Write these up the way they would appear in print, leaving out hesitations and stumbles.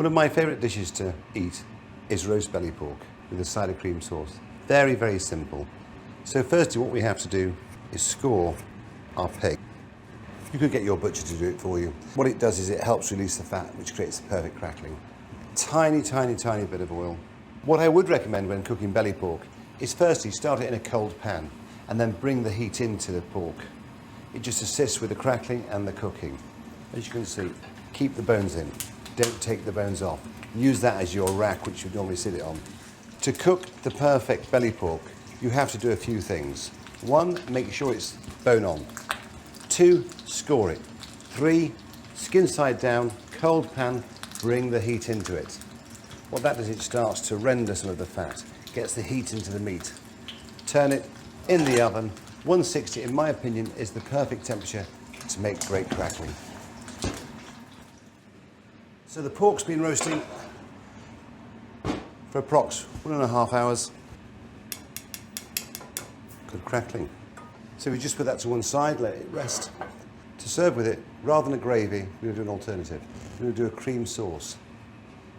One of my favourite dishes to eat is roast belly pork with a side of cream sauce. Very, very simple. So firstly, what we have to do is score our pig. You could get your butcher to do it for you. What it does is it helps release the fat, which creates a perfect crackling. Tiny, tiny, tiny bit of oil. What I would recommend when cooking belly pork is firstly start it in a cold pan and then bring the heat into the pork. It just assists with the crackling and the cooking. As you can see, keep the bones in. Don't take the bones off. Use that as your rack, which you'd normally sit it on. To cook the perfect belly pork, you have to do a few things. 1, make sure it's bone on. 2, score it. 3, skin side down, cold pan, bring the heat into it. What that does, it starts to render some of the fat, gets the heat into the meat. Turn it in the oven. 160, in my opinion, is the perfect temperature to make great crackling. So the pork's been roasting for approx 1.5 hours. Good crackling. So we just put that to one side, let it rest. To serve with it, rather than a gravy, we're going to do an alternative. We're going to do a cream sauce.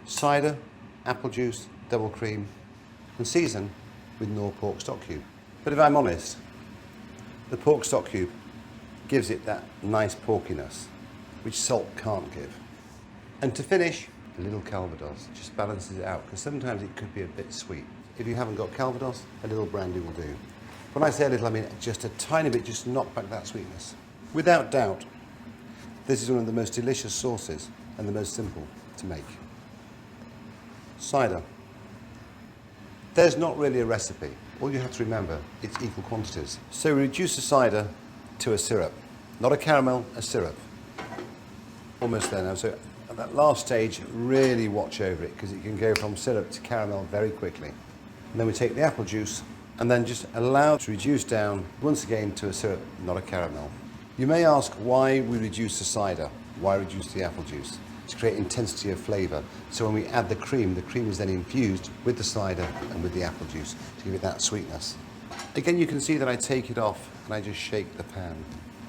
Cider, apple juice, double cream, and season with Knorr pork stock cube. But if I'm honest, the pork stock cube gives it that nice porkiness, which salt can't give. And to finish, a little Calvados just balances it out, because sometimes it could be a bit sweet. If you haven't got Calvados, a little brandy will do. When I say a little, I mean just a tiny bit, just to knock back that sweetness. Without doubt, this is one of the most delicious sauces and the most simple to make. Cider. There's not really a recipe. All you have to remember, it's equal quantities. So we reduce the cider to a syrup. Not a caramel, a syrup. Almost there now. So at that last stage, really watch over it, because it can go from syrup to caramel very quickly. And then we take the apple juice and then just allow it to reduce down once again to a syrup, not a caramel. You may ask why we reduce the cider, why reduce the apple juice? To create intensity of flavour. So when we add the cream is then infused with the cider and with the apple juice to give it that sweetness. Again, you can see that I take it off and I just shake the pan.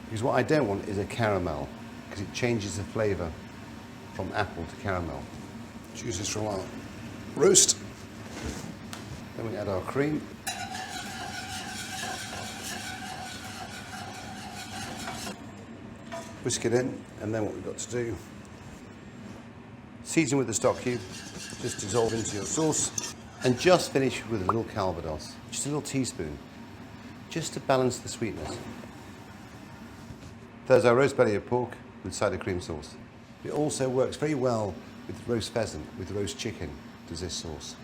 Because what I don't want is a caramel, because it changes the flavour from apple to caramel. Juices from our roast. Then we add our cream. Whisk it in, and then what we've got to do, season with the stock cube, just dissolve into your sauce, and just finish with a little Calvados, just a little teaspoon, just to balance the sweetness. There's our roast belly of pork with cider cream sauce. It also works very well with roast pheasant, with roast chicken, does this sauce.